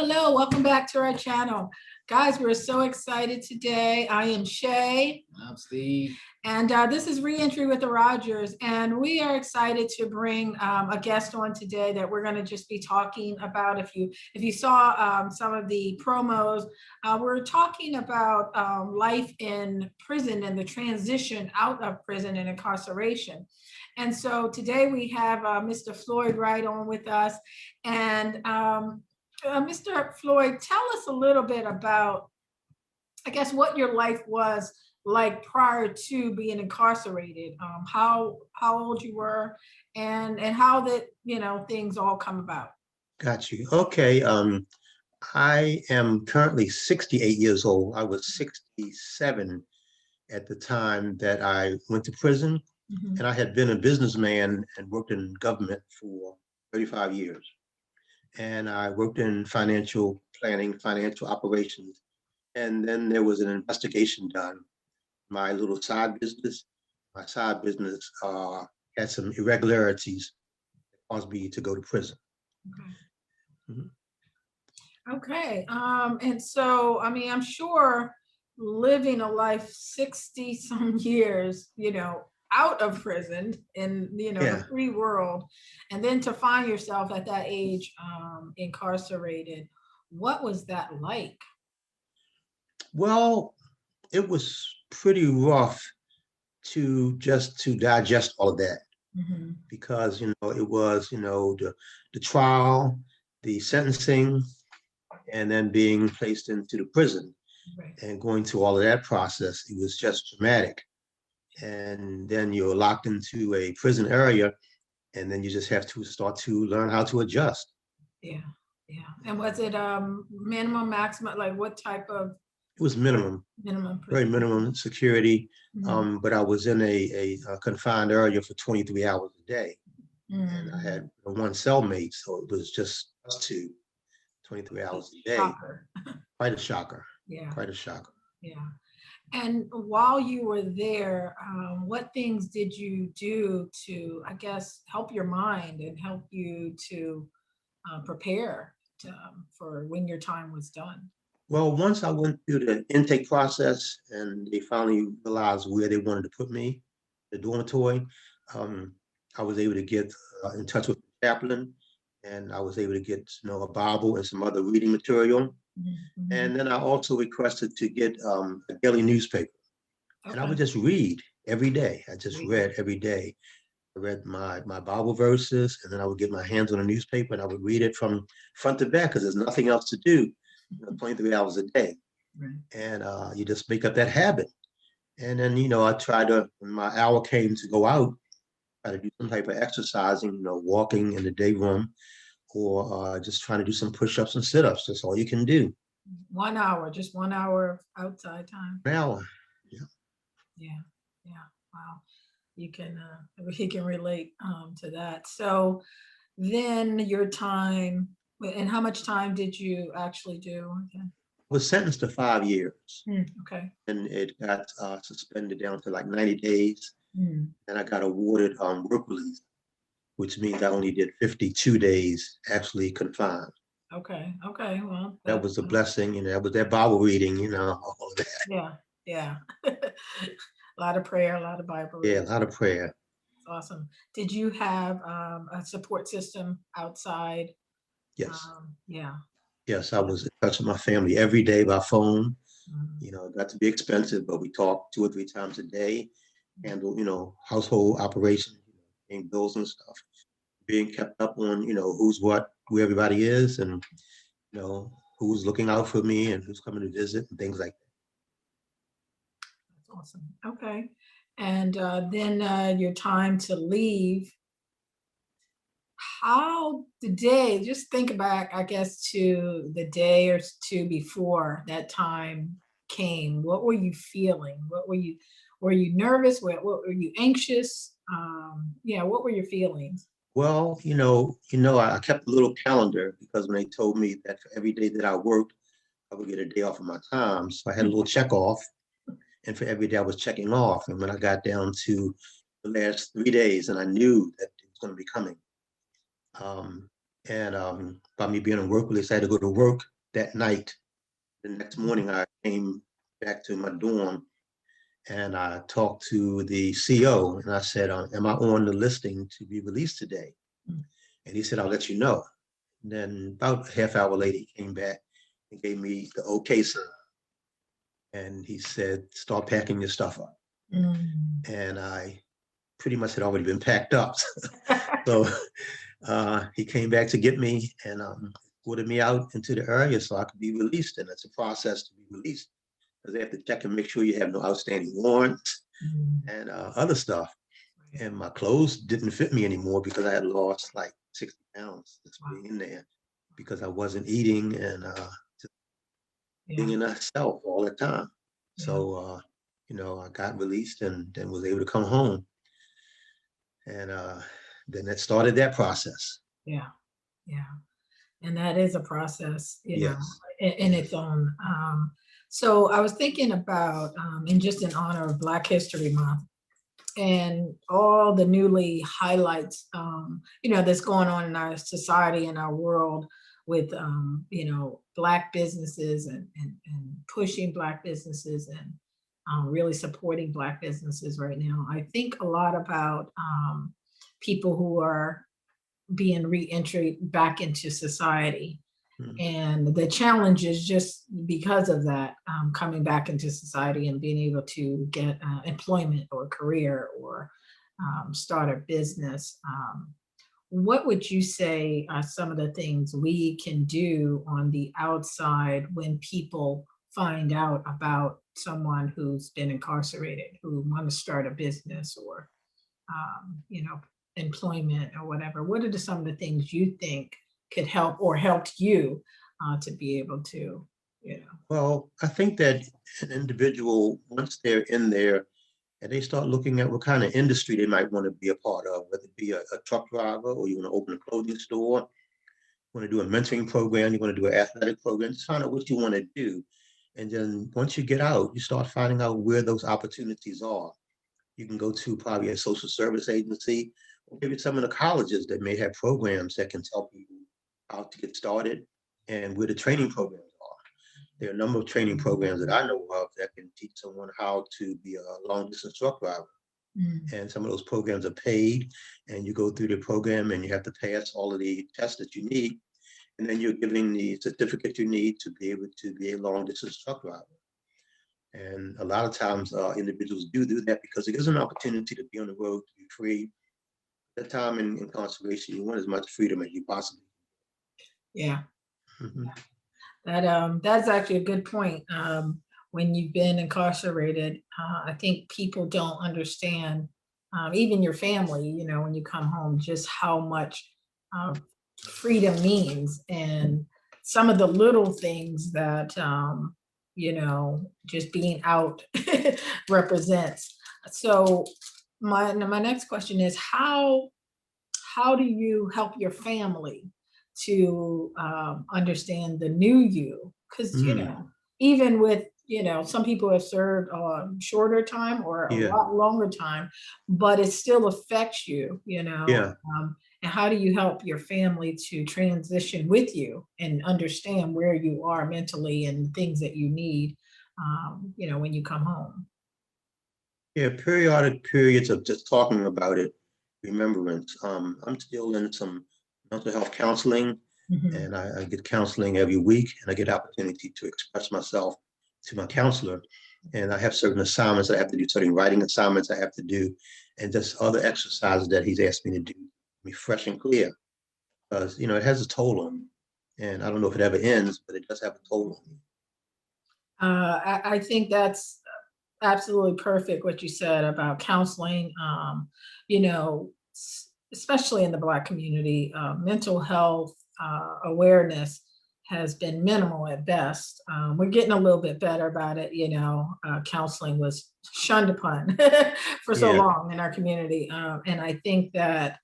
Hello, welcome back to our channel. Guys, we're so excited today. I am Shay. I'm Steve. And this is Reentry with the Rogers. And we are excited to bring a guest on today that we're going to just be talking about. If you saw some of the promos, we're talking about life in prison and the transition out of prison and incarceration. And so today we have Mr. Floyd Wright on with us. And Mr. Floyd, tell us a little bit about, I guess, what your life was like prior to being incarcerated, how old you were, and how that, things all come about. Got you. Okay. I am currently 68 years old. I was 67 at the time that I went to prison, and I had been a businessman and worked in government for 35 years. And I worked in financial planning, financial operations. And then there was an investigation done. My side business had some irregularities that caused me to go to prison. Okay. And so, I mean, I'm sure living a life 60 some years, out of prison in the free world, and then to find yourself at that age incarcerated, what was that like? Well, it was pretty rough to digest all of that, because it was the trial, the sentencing, and then being placed into the prison, and going through all of that process. It was just traumatic. And then you're locked into a prison area, and then you just have to start to learn how to adjust. Yeah. And was it minimum, maximum, like what type of? It was minimum, very minimum security. But I was in a confined area for 23 hours a day, and I had one cellmate, so it was just us two, 23 hours a day. Shocker. Quite a shocker. Yeah. Quite a shocker. Yeah. And while you were there, what things did you do to, I guess, help your mind and help you to prepare for when your time was done? Well, once I went through the intake process and they finally realized where they wanted to put me, the dormitory, I was able to get in touch with the chaplain, and I was able to get a Bible and some other reading material. And then I also requested to get a daily newspaper. And I would just read every day. I just read every day. I read my Bible verses, and then I would get my hands on a newspaper and I would read it from front to back, because there's nothing else to do 23 hours a day. And you just make up that habit. And then, I tried to, when my hour came to go out, try to do some type of exercising, walking in the day room, or just trying to do some push-ups and sit-ups. That's all you can do. 1 hour, just 1 hour of outside time. An hour. Yeah. Wow. We can relate to that. So then your time, and how much time did you actually do? I was sentenced to 5 years. Okay. And it got suspended down to like 90 days. And I got awarded work release, which means I only did 52 days actually confined. Okay. Well, that was a blessing, that was that Bible reading, all of that. Yeah. A lot of prayer, a lot of Bible reading. Yeah, a lot of prayer. Awesome. Did you have a support system outside? Yes. Yeah. Yes, I was in touch with my family every day by phone. It got to be expensive, but we talked 2 or 3 times a day, handle, household operations, paying bills and stuff, being kept up on, who's what, who everybody is, and, who's looking out for me and who's coming to visit and things like that. That's awesome. Okay. And then your time to leave, how the day, just think back, I guess, to the day or 2 before that time came. What were you feeling? Were you nervous? What were you anxious? What were your feelings? Well, I kept a little calendar, because when they told me that for every day that I worked, I would get a day off of my time. So I had a little check off, and for every day I was checking off. And when I got down to the last 3 days, and I knew that it was going to be coming, And by me being on work release, I had to go to work that night. The next morning, I came back to my dorm and I talked to the CO and I said, am I on the listing to be released today? And he said, I'll let you know. And then about a half hour later, he came back and gave me the okay sign. And he said, start packing your stuff up. And I pretty much had already been packed up. So he came back to get me and ordered me out into the area so I could be released. And it's a process to be released because they have to check and make sure you have no outstanding warrants and other stuff. And my clothes didn't fit me anymore because I had lost like 60 pounds just being in there because I wasn't eating and just being in a cell all the time. So, you know, I got released and then was able to come home. And then that started that process. Yeah. And that is a process, you know, Yes. in its own. So I was thinking about, and just in honor of Black History Month and all the newly highlights, you know, that's going on in our society and our world with, you know, Black businesses and pushing Black businesses and really supporting Black businesses right now. I think a lot about people who are being re-entry back into society. And the challenge is just because of that, coming back into society and being able to get employment or career or start a business. What would you say are some of the things we can do on the outside when people find out about someone who's been incarcerated, who want to start a business or, you know, employment or whatever? What are some of the things you think could help or helped you to be able to, you know? Well, I think that an individual, once they're in there and they start looking at what kind of industry they might want to be a part of, whether it be a truck driver or you want to open a clothing store, you want to do a mentoring program, you want to do an athletic program, just find out what you want to do. And then once you get out, you start finding out where those opportunities are. You can go to probably a social service agency, or maybe some of the colleges that may have programs that can tell people how to get started and where the training programs are. There are a number of training programs that I know of that can teach someone how to be a long distance truck driver. And some of those programs are paid, and you go through the program and you have to pass all of the tests that you need. And then you're given the certificate you need to be able to be a long distance truck driver. And a lot of times individuals do that because it gives an opportunity to be on the road, to be free. At that time in incarceration, you want as much freedom as you possibly can. Yeah. Mm-hmm. That's actually a good point. When you've been incarcerated, I think people don't understand, even your family, you know, when you come home, just how much freedom means and some of the little things that, you know, just being out represents. So my next question is how do you help your family to understand the new you? Because, you know, even with, you know, some people have served shorter time or a lot longer time, but it still affects you, you know? And how do you help your family to transition with you and understand where you are mentally and things that you need, you know, when you come home? Yeah, periodic periods of just talking about it, remembrance. I'm still in some mental health counseling, and I get counseling every week, and I get opportunity to express myself to my counselor. And I have certain assignments I have to do, certain writing assignments I have to do, and just other exercises that he's asked me to do, be fresh and clear. Because, you know, it has a toll on me. And I don't know if it ever ends, but it does have a toll on me. I think that's absolutely perfect what you said about counseling. You know, especially in the Black community, mental health awareness has been minimal at best. We're getting a little bit better about it. You know, counseling was shunned upon for so long in our community. And I think that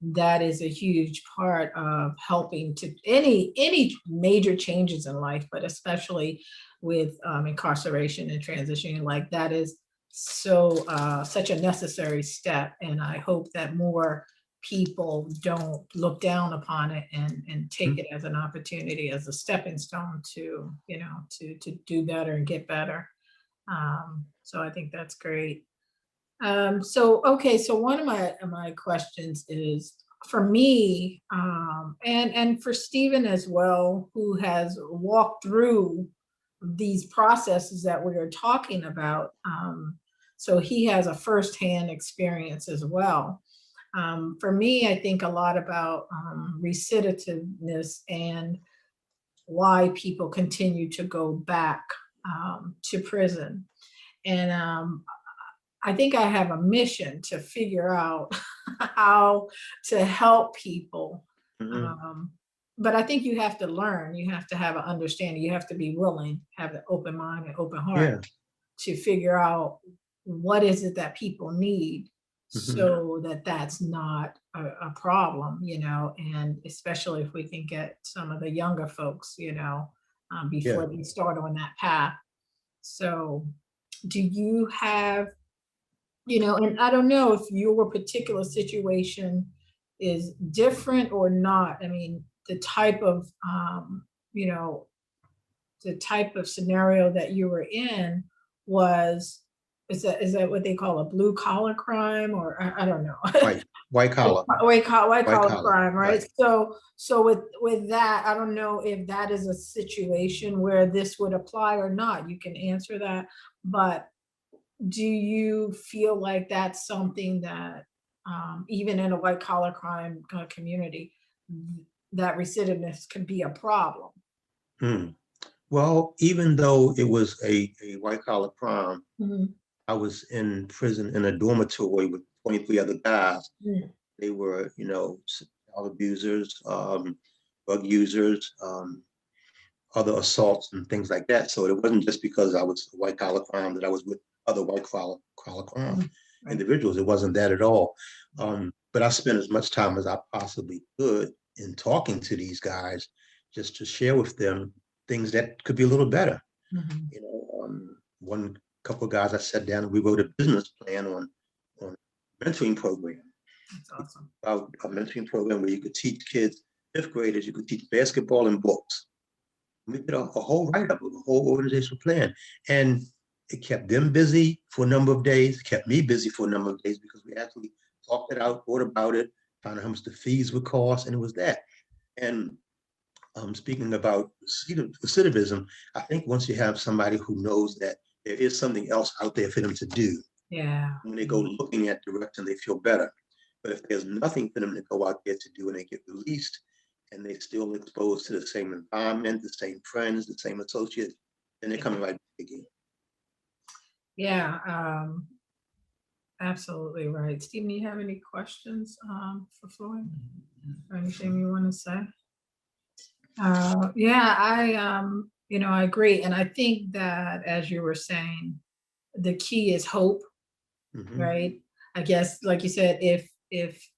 that is a huge part of helping to any major changes in life, but especially with incarceration and transitioning, like that is so such a necessary step. And I hope that more people don't look down upon it and take it as an opportunity, as a stepping stone to, to do better and get better. So I think that's great. Okay, so one of my questions is for me, and for Stephen as well, who has walked through these processes that we are talking about. So he has a firsthand experience as well. For me, I think a lot about recidivativeness and why people continue to go back to prison. And I think I have a mission to figure out how to help people. But I think you have to learn, you have to have an understanding, you have to be willing, have an open mind and open heart to figure out what is it that people need so that that's not a problem, and especially if we can get some of the younger folks, before they start on that path. So do you have, and I don't know if your particular situation is different or not. I mean, the type of, the type of scenario that you were in was, is that what they call a blue collar crime, or I don't know. White collar. White collar crime, right? Right. So with that, I don't know if that is a situation where this would apply or not. You can answer that, but do you feel like that's something that, even in a white collar crime community, that recidivism can be a problem? Well, even though it was a white collar crime, I was in prison in a dormitory with 23 other guys. They were, child abusers, drug users, other assaults and things like that. So it wasn't just because I was a white collar crime that I was with other white collar crime individuals. It wasn't that at all. But I spent as much time as I possibly could in talking to these guys, just to share with them things that could be a little better. One couple of guys I sat down and we wrote a business plan on a mentoring program. That's awesome. About a mentoring program where you could teach kids, fifth graders, you could teach basketball and books. We did a whole write-up of a whole organizational plan. And it kept them busy for a number of days, kept me busy for a number of days, because we actually talked it out, thought about it, found out how much the fees would cost, and it was that. And speaking about recidivism, I think once you have somebody who knows that there is something else out there for them to do, when they go looking at direction, they feel better. But if there's nothing for them to go out there to do and they get released and they're still exposed to the same environment, the same friends, the same associates, then they're coming right back again. Yeah, absolutely right. Stephen, you have any questions for Floyd or anything you want to say? Yeah, I agree. And I think that, as you were saying, the key is hope, right? I guess, like you said, if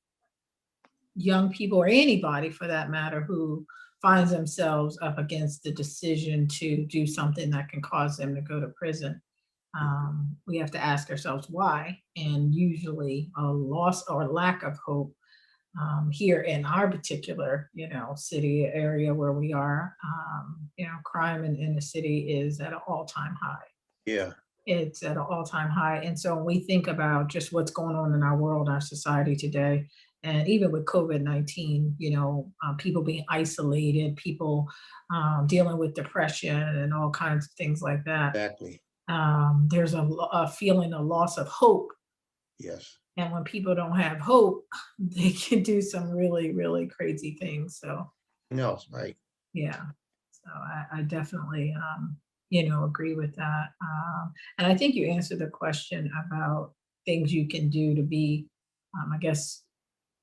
young people, or anybody for that matter, who finds themselves up against the decision to do something that can cause them to go to prison, we have to ask ourselves why. And usually a loss or lack of hope, here in our particular, city area where we are, crime in the city is at an all-time high. Yeah. It's at an all-time high. And so when we think about just what's going on in our world, our society today, and even with COVID-19, people being isolated, people dealing with depression and all kinds of things like that. Exactly. There's a feeling of loss of hope. Yes. And when people don't have hope, they can do some really, really crazy things. So, Right. Yeah. So I definitely, agree with that. And I think you answered the question about things you can do to be, I guess,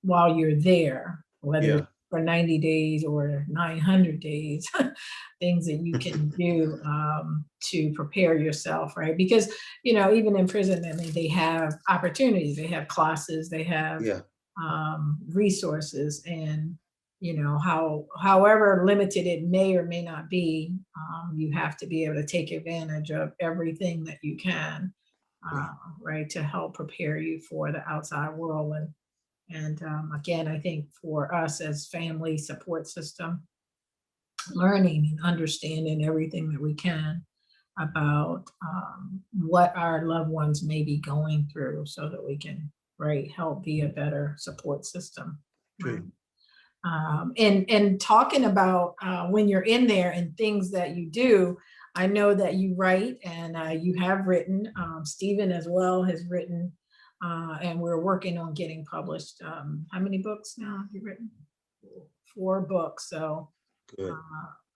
while you're there, whether it's for 90 days or 900 days, things that you can do to prepare yourself, right? Because, even in prison, I mean, they have opportunities, they have classes, they have resources, and, however limited it may or may not be, you have to be able to take advantage of everything that you can, right, to help prepare you for the outside world. And again, I think for us as family support system, learning and understanding everything that we can about what our loved ones may be going through so that we can, right, help be a better support system. Right. True. And talking about when you're in there and things that you do, I know that you write and you have written. Stephen as well has written, and we're working on getting published. How many books now have you written? 4 books. So Good.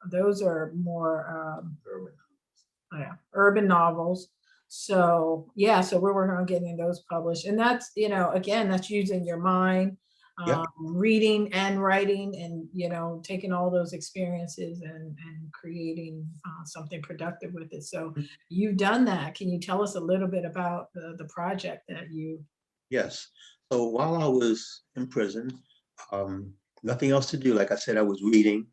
those are more urban novels. So yeah, so we're working on getting those published, and that's, you know, again, that's using your mind, Yep. reading and writing, and, you know, taking all those experiences and creating something productive with it. So you've done that. Can you tell us a little bit about the project that you? Yes. So while I was in prison, nothing else to do. Like I said, I was reading,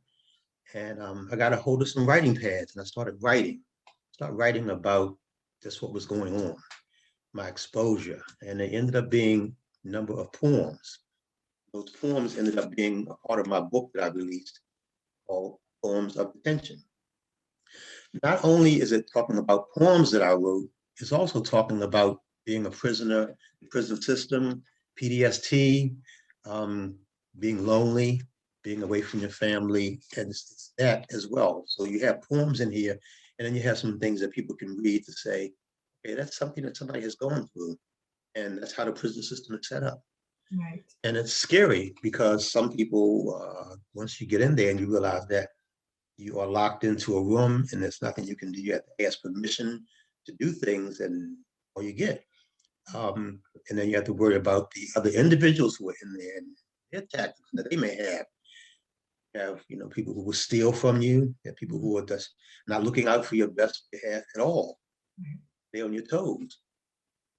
and I got a hold of some writing pads, and I started writing. Start writing about just what was going on, my exposure, and it ended up being a number of poems. Those poems ended up being a part of my book that I released called Poems of Detention. Not only is it talking about poems that I wrote, it's also talking about being a prisoner, the prison system, PTSD, being lonely, being away from your family, and it's that as well. So you have poems in here, and then you have some things that people can read to say, okay, that's something that somebody has gone through, and that's how the prison system is set up. Right. And it's scary because some people, once you get in there and you realize that you are locked into a room and there's nothing you can do, you have to ask permission to do things, and all you get. And then you have to worry about the other individuals who are in there and their tactics that they may have. You have, you know, people who will steal from you. You have people who are just not looking out for your best behalf at all. They're on your toes.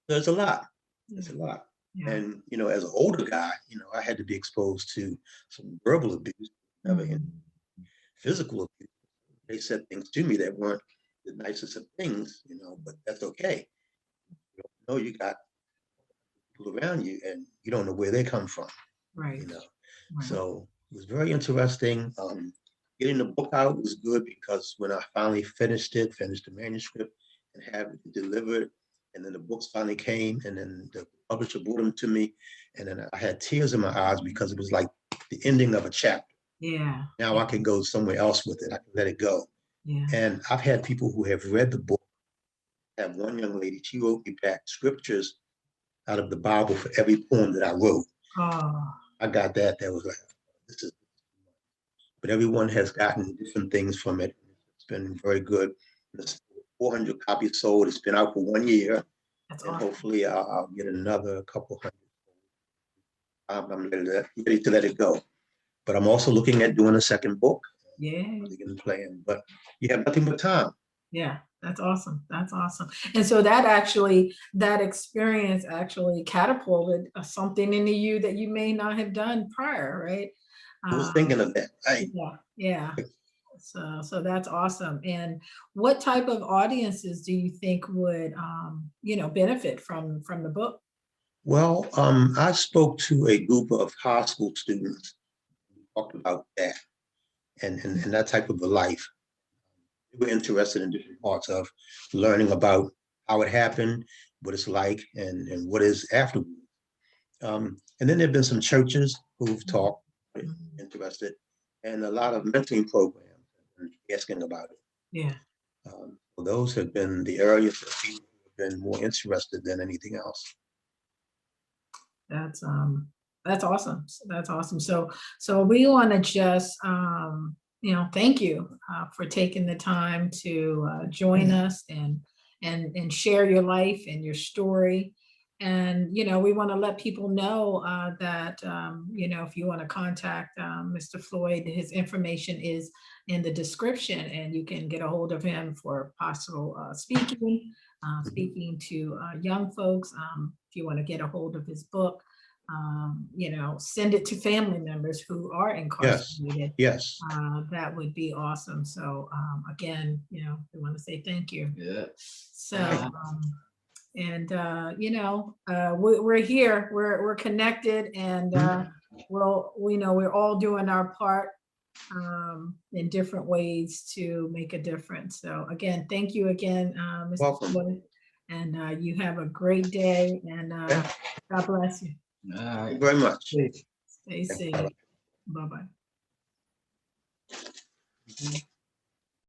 There's a lot. There's a lot. Yeah. And, you know, as an older guy, you know, I had to be exposed to some verbal abuse, never physical abuse. They said things to me that weren't the nicest of things, you know, but that's okay. You know, you got people around you and you don't know where they come from, Right. you know. Right. So it was very interesting. Getting the book out was good because when I finally finished the manuscript and have it delivered, and then the books finally came, and then the publisher brought them to me, and then I had tears in my eyes because it was like the ending of a chapter. Yeah. Now I can go somewhere else with it. I can let it go. Yeah. And I've had people who have read the book. I have one young lady, she wrote me back scriptures out of the Bible for every poem that I wrote. Oh. I got that. That was like, this is, but everyone has gotten different things from it. It's been very good. There's 400 copies sold. It's been out for 1 year. That's and awesome. hopefully I'll get another couple hundred. I'm ready to let it go. But I'm also looking at doing a second book. Yeah. Plan, but you have nothing but time. Yeah, that's awesome. That's awesome. And so that actually, that experience actually catapulted something into you that you may not have done prior, right? I was thinking of that. Yeah, yeah. So that's awesome. And what type of audiences do you think would, you know, benefit from the book? Well, I spoke to a group of high school students who talked about that and that type of a life. They were interested in different parts of learning about how it happened, what it's like, and what is afterwards. And then there have been some churches who've talked, interested, and a lot of mentoring programs asking about it. Yeah. So those have been the areas that people have been more interested than anything else. That's awesome. That's awesome. So we want to just you know, thank you for taking the time to join us and share your life and your story. And you know, we want to let people know that you know, if you want to contact Mr. Floyd, his information is in the description, and you can get a hold of him for possible speaking to young folks. If you want to get a hold of his book, you know, send it to family members who are incarcerated. Yes. That would be awesome. So again, you know, we want to say thank you. Yeah. So And, we're here, we're connected, and we know we're all doing our part in different ways to make a difference. So again, thank you again, Mr. Welcome. Floyd. And you have a great day, and Okay. God bless you. Thank you very much. Stay safe. Bye-bye.